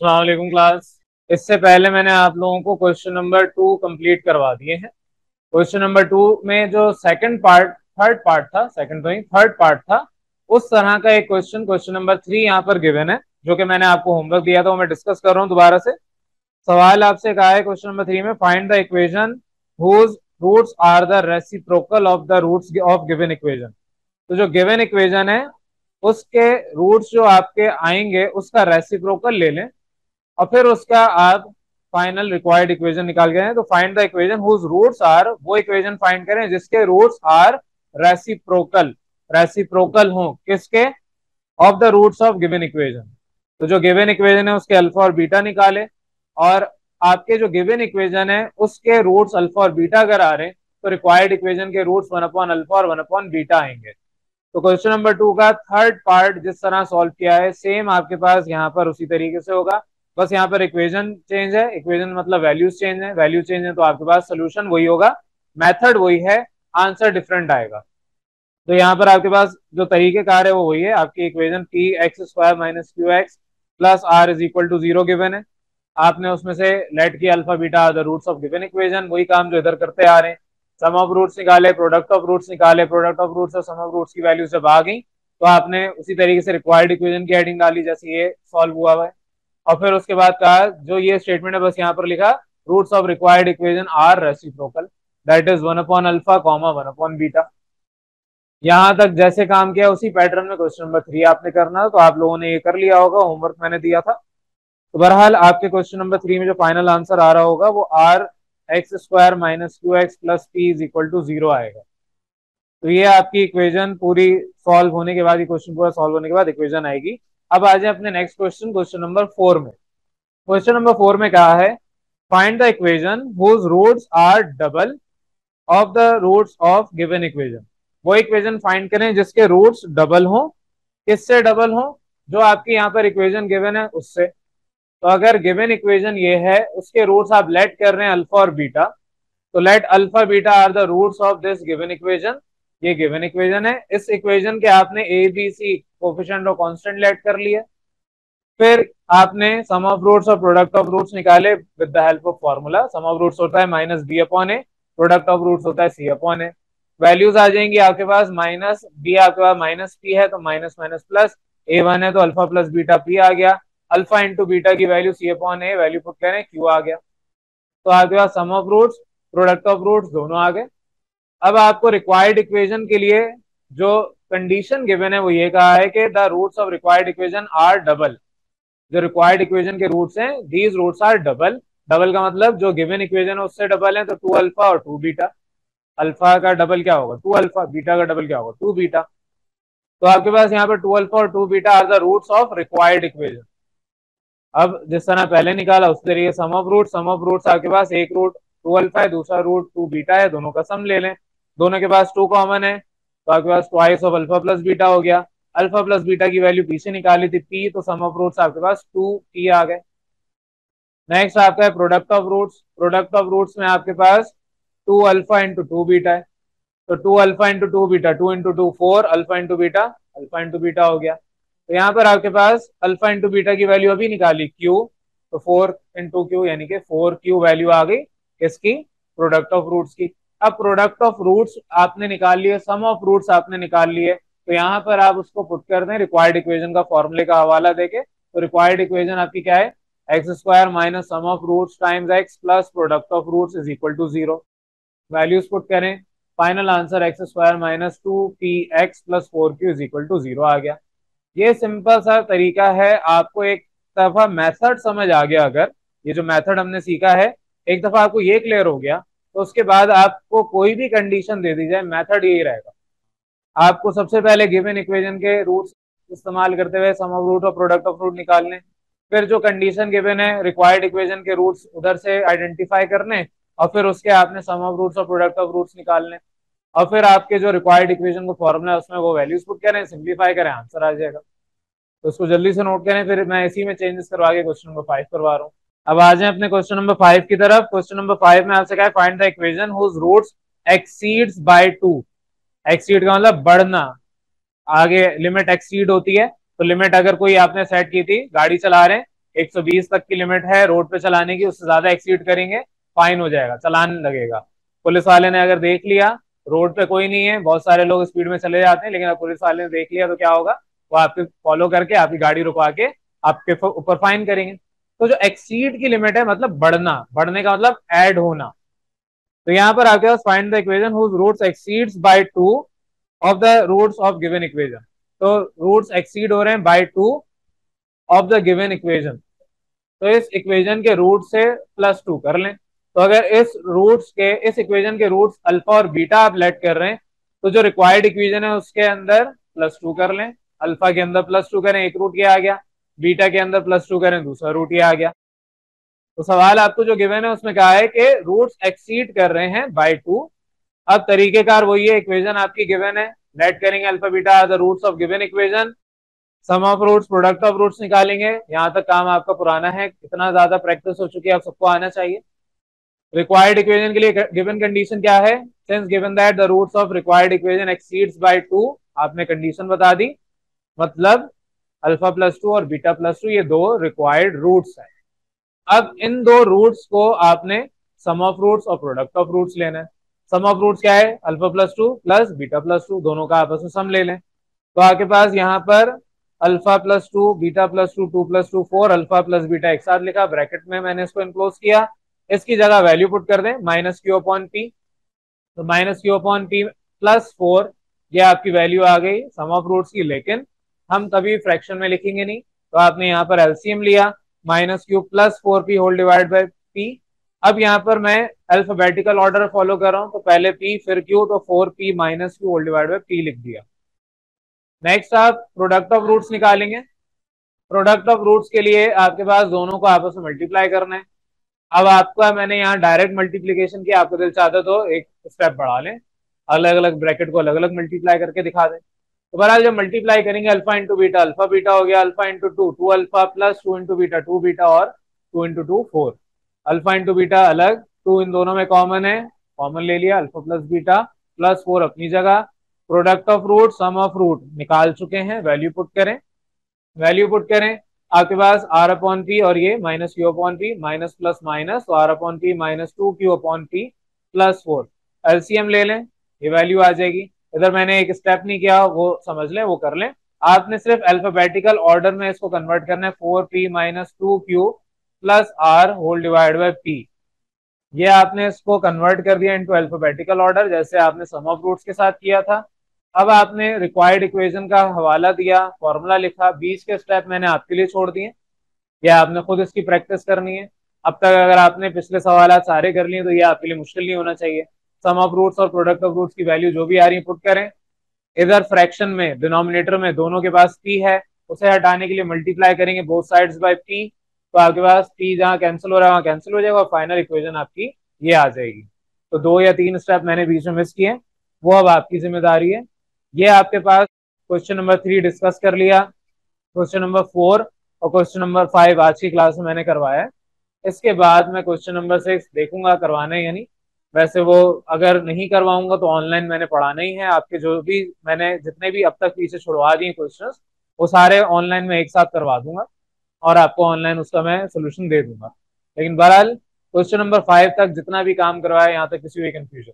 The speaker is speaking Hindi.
अस्सलाम वालेकुम क्लास। इससे पहले मैंने आप लोगों को क्वेश्चन नंबर 2 कंप्लीट करवा दिए हैं। क्वेश्चन नंबर 2 में जो थर्ड पार्ट था, सेकंड तो नहीं थर्ड पार्ट था, उस तरह का एक क्वेश्चन नंबर 3 यहाँ पर गिवन है, जो कि मैंने आपको होमवर्क दिया था, वो मैं डिस्कस कर रहा हूँ दोबारा से। सवाल आपसे कहा है क्वेश्चन नंबर 3 में, find the equation whose roots are the reciprocal of the roots of given equation. तो जो गिवन इक्वेशन है उसके रूट्स जो आपके आएंगे उसका रेसिप्रोकल ले लें और फिर उसका आप फाइनल रिक्वायर्ड इक्वेशन निकाल के हैं। तो find the equation whose roots are, वो इक्वेशन फाइंड करें जिसके रूट्स आर रेसिप्रोकल, रेसिप्रोकल हो किसके, of the roots of given equation. तो जो गिवन इक्वेशन है उसके अल्फा और बीटा निकाले, और आपके जो गिवन इक्वेशन है उसके रूट्स अल्फा और बीटा अगर आ रहे हैं तो रिक्वायर्ड इक्वेशन के रूट्स 1/अल्फा और 1/बीटा आएंगे। तो क्वेश्चन नंबर 2 का थर्ड पार्ट जिस तरह सॉल्व किया है सेम आपके पास यहाँ पर उसी तरीके से होगा, बस यहाँ पर इक्वेशन चेंज है। इक्वेशन मतलब वैल्यूज चेंज है, वैल्यू चेंज है तो आपके पास सोल्यूशन वही होगा, मेथड वही है, आंसर डिफरेंट आएगा। तो यहाँ पर आपके पास जो तरीकेकार है वो वही है। आपकी equation p x square minus q x plus r is equal to 0 given है। आपने उसमें से लेट की alpha beta are the roots of given equation, वही काम जो इधर करते आ रहे हैं। सम ऑफ रूट्स निकाले, प्रोडक्ट ऑफ रूट्स निकाले, प्रोडक्ट ऑफ रूट्स और सम ऑफ रूट्स की वैल्यू जब आ गई तो आपने उसी तरीके से रिक्वायर्ड इक्वेशन की हेडिंग डाली जैसे ये सॉल्व हुआ है। और फिर उसके बाद कहा जो ये स्टेटमेंट है बस यहाँ पर लिखा, roots of required equation are reciprocal, that is 1/अल्फा कॉमा 1/बीटा। यहां तक जैसे काम किया उसी पैटर्न में क्वेश्चन नंबर 3 आपने करना है, तो आप लोगों ने ये कर लिया होगा, होमवर्क मैंने दिया था। तो बहरहाल आपके क्वेश्चन नंबर 3 में जो फाइनल आंसर आ रहा होगा वो r x square minus q x plus p is equal to 0 आएगा। तो ये आपकी इक्वेशन पूरी सॉल्व होने के बाद, ये क्वेश्चन पूरा सॉल्व होने के बाद इक्वेशन आएगी। अब आ जाए अपने नेक्स्ट क्वेश्चन, क्वेश्चन नंबर 4 में। क्वेश्चन नंबर 4 में कहा है, find the equation whose roots are double of the roots of given equation. वो इक्वेशन फाइंड करें जिसके रूट्स डबल हो। किससे डबल हो? जो आपकी यहाँ पर इक्वेशन गिवन है उससे। तो अगर गिवन इक्वेशन ये है उसके रूट्स आप लेट कर रहे हैं अल्फा और बीटा, तो let alpha beta are the roots of this given equation. ये गिवन इक्वेशन है, इस इक्वेशन के आपने ए बी सी कोफिशिएंट और कांस्टेंट लेट कर लिए। फिर आपने सम ऑफ रूट्स और प्रोडक्ट ऑफ रूट्स निकाले with the help of formula. Sum of roots होता है minus b upon a, product of roots होता है सी अपॉन ए। वैल्यूज आ जाएंगी आपके पास, माइनस बी आपके पास माइनस पी है तो minus minus plus, a one है तो अल्फा प्लस बीटा पी आ गया, अल्फा इंटू बीटा की value C upon A, value put करें क्यू आ गया। तो आपके पास sum of roots product of roots दोनों आ गए। अब आपको रिक्वायर्ड इक्वेशन के लिए जो कंडीशन गिवन है वो ये कहा है कि the roots of required equation are double. जो रिक्वायर्ड इक्वेशन के रूट्स हैं these roots are double. Double का मतलब जो गिवन इक्वेशन है उससे डबल है, तो 2 अल्फा और 2 बीटा। अल्फा का डबल क्या होगा 2 अल्फा, बीटा का डबल क्या होगा 2 बीटा। तो आपके पास यहाँ पर 2 अल्फा और 2 beta are the roots of required equation. अब जिस तरह पहले निकाला उस तरीके sum of root, sum of roots आपके पास एक रूट 2 अल्फा है, दूसरा रूट 2 बीटा है, दोनों का सम ले लें। दोनों के पास 2 कॉमन है तो आपके पास twice of alpha plus beta हो गया। अल्फा प्लस बीटा की वैल्यू पी से निकाली थी पी, तो सम ऑफ रूट्स आपके पास 2 पी आ गए। नेक्स्ट आपका है product of roots. Product of roots में आपके पास 2 अल्फा इंटू 2 बीटा है, तो 2 alpha into 2 beta, 2 into 2 4, alpha into beta alpha into beta हो गया। तो यहाँ पर आपके पास अल्फा इंटू बीटा की वैल्यू अभी निकाली क्यू, तो 4 इंटू क्यू यानी कि 4 क्यू वैल्यू आ गई इसकी प्रोडक्ट ऑफ रूट्स की। अब प्रोडक्ट ऑफ रूट्स आपने निकाल लिए, सम ऑफ रूट्स आपने निकाल लिए, तो यहाँ पर आप उसको पुट कर दें रिक्वायर्ड इक्वेशन का फॉर्मूले का हवाला देके। तो रिक्वायर्ड इक्वेशन आपकी क्या है, x square minus sum of roots times x plus product of roots is equal to 0। Values put करें, final answer x square minus 2 P x plus 4 Q is equal to 0 आ गया। ये सिंपल सा तरीका है। आपको एक दफा मेथड समझ आ गया, अगर ये जो मेथड हमने सीखा है एक दफा आपको ये क्लियर हो गया, तो उसके बाद आपको कोई भी कंडीशन दे दी जाए मेथड यही रहेगा। आपको सबसे पहले गिवन इक्वेशन के रूट्स इस्तेमाल करते हुए सम ऑफ रूट और प्रोडक्ट ऑफ रूट निकालने, फिर जो कंडीशन गिवन है रिक्वायर्ड इक्वेशन के रूट्स उधर से आइडेंटिफाई करने, और फिर उसके आपने सम ऑफ रूट्स और प्रोडक्ट ऑफ रूट्स निकालने, और फिर आपके जो रिक्वायर्ड इक्वेशन को फॉर्मूला है उसमें वो वैल्यूज पुट करें, सिंप्लीफाई करें, आंसर आ जाएगा। तो उसको जल्दी से नोट करें, फिर मैं इसी में चेंजेस करवा के क्वेश्चन नंबर 5 करवा रहा हूँ। अब आ जाए अपने क्वेश्चन नंबर 5 की तरफ। क्वेश्चन नंबर 5 में आपसे क्या है, find the equation whose roots exceeds by 2। Exceed का मतलब बढ़ना, आगे लिमिट एक्सीड होती है, तो लिमिट अगर कोई आपने सेट की थी, गाड़ी चला रहे हैं 120 तक की लिमिट है रोड पे चलाने की, उससे ज्यादा एक्सीड करेंगे फाइन हो जाएगा, चालान लगेगा। पुलिस वाले ने अगर देख लिया, रोड पे कोई नहीं है, बहुत सारे लोग स्पीड में चले जाते हैं, लेकिन पुलिस वाले ने देख लिया तो क्या होगा, वो आपके फॉलो करके आपकी गाड़ी रुकवा के आपके ऊपर फाइन करेंगे। तो जो एक्सीड की लिमिट है मतलब बढ़ना, बढ़ने का मतलब ऐड होना। तो यहाँ पर आपके पास find the equation whose roots exceeds by 2 of the roots of given equation. तो रूट्स एक्सीड हो रहे हैं by 2 of the given equation, तो इस इक्वेशन के रूट से +2 कर लें। तो अगर इस इक्वेशन के रूट्स अल्फा और बीटा आप लेट कर रहे हैं, तो जो रिक्वायर्ड इक्वेशन है उसके अंदर +2 कर लें। अल्फा के अंदर +2 करें, एक रूट ये आ गया, बीटा के अंदर +2 करें, दूसरा रूट ये आ गया। तो सवाल आपको जो गिवन है उसमें कहा है कि रूट्स एक्सीड कर रहे हैं बाय 2। अब तरीकेकार वही है, इक्वेशन आपकी गिवन है, लेट करेंगे alpha beta the roots of given equation, sum of roots product of roots निकालेंगे। यहाँ तक काम आपका पुराना है, इतना ज्यादा प्रैक्टिस हो चुकी है, आप सबको आना चाहिए। रिक्वायर्ड इक्वेशन के लिए गिवन कंडीशन क्या है, since given that the roots of required equation exceeds by 2, आपने कंडीशन बता दी, मतलब अल्फा +2 और बीटा +2 ये दो रिक्वायर्ड रूट्स है। अब इन दो रूट्स को आपने सम ऑफ रूट्स और प्रोडक्ट ऑफ रूट्स लेना है। सम ऑफ रूट्स क्या है, अल्फा +2 प्लस बीटा +2, दोनों का आपस में सम ले लें। तो आपके पास यहाँ पर alpha +2 beta +2 2 + 2 4, alpha plus beta एक साथ लिखा, ब्रैकेट में मैंने इसको इनक्लोज किया, इसकी जगह वैल्यू पुट कर दें -q/p। तो -q/p +4, ये आपकी वैल्यू आ गई सम ऑफ रूट्स की, लेकिन हम कभी फ्रैक्शन में लिखेंगे नहीं, तो आपने यहाँ पर एलसीएम लिया -q +4p whole divide by p। अब यहाँ पर मैं अल्फाबेटिकल ऑर्डर फॉलो कर रहा हूँ, तो पहले p फिर q, तो 4p - q whole divide by p लिख दिया। नेक्स्ट आप प्रोडक्ट ऑफ रूट्स निकालेंगे। प्रोडक्ट ऑफ रूट्स के लिए आपके पास दोनों को आपस में मल्टीप्लाई करना है। अब आपका मैंने यहाँ डायरेक्ट मल्टीप्लीकेशन किया, आपको दिल चाहता तो एक स्टेप बढ़ा लें, अलग अलग ब्रैकेट को अलग अलग मल्टीप्लाई करके दिखा दें। तो बहरहाल जब मल्टीप्लाई करेंगे alpha into beta, alpha beta हो गया alpha into 2, 2 alpha plus 2 into beta, 2 beta और 2 इंटू 2 4। अल्फा इंटू बीटा अलग, 2 इन दोनों में कॉमन है, कॉमन ले लिया, अल्फा प्लस बीटा +4 अपनी जगह। Product of root sum of root निकाल चुके हैं, वैल्यू पुट करें, वैल्यू पुट करें, आपके पास r/p और ये -q/p, माइनस प्लस माइनस, तो r/p -2q/p +4, एलसीएम ले लें, ये वैल्यू आ जाएगी। इधर मैंने एक स्टेप नहीं किया, वो समझ लें, वो कर लें। आपने सिर्फ अल्फाबेटिकल ऑर्डर में इसको कन्वर्ट करना है, 4p - 2q plus r whole divide by p। ये आपने इसको कन्वर्ट कर दिया इनटू अल्फाबेटिकल ऑर्डर, जैसे आपने सम ऑफ रूट्स के साथ किया था। अब आपने रिक्वायर्ड इक्वेशन का हवाला दिया, फॉर्मूला लिखा, बीच के स्टेप मैंने आपके लिए छोड़ दिए, या आपने खुद इसकी प्रैक्टिस करनी है। अब तक अगर आपने पिछले सवाल सारे कर लिए तो ये आपके लिए मुश्किल नहीं होना चाहिए। सम ऑफ रूट्स और प्रोडक्ट ऑफ रूट्स की वैल्यू जो भी आ रही है पुट करें। इधर फ्रैक्शन में डिनोमिनेटर में दोनों के पास p है, उसे हटाने के लिए मल्टीप्लाई करेंगे बोथ साइड्स बाय p, तो आपके पास p जहां कैंसिल हो रहा है वहां कैंसिल हो जाएगा और फाइनल इक्वेशन आपकी ये आ जाएगी। तो 2 या 3 स्टेप मैंने बीच में मिस किए, वो अब आपकी जिम्मेदारी है। ये आपके पास क्वेश्चन नंबर 3 डिस्कस कर लिया, क्वेश्चन नंबर 4 और क्वेश्चन नंबर 5 आज की क्लास में मैंने करवाया है। इसके बाद मैं क्वेश्चन नंबर 6 देखूंगा करवाना है या नहीं। वैसे वो अगर नहीं करवाऊंगा तो ऑनलाइन मैंने पढ़ाना ही है, आपके जो भी मैंने जितने भी अब तक पीछे छुड़वा दिए क्वेश्चंस वो सारे ऑनलाइन में एक साथ करवा दूंगा और आपको ऑनलाइन उसका मैं सोल्यूशन दे दूंगा। लेकिन बहरहाल क्वेश्चन नंबर 5 तक जितना भी काम करवाया यहाँ तक किसी भी कंफ्यूजन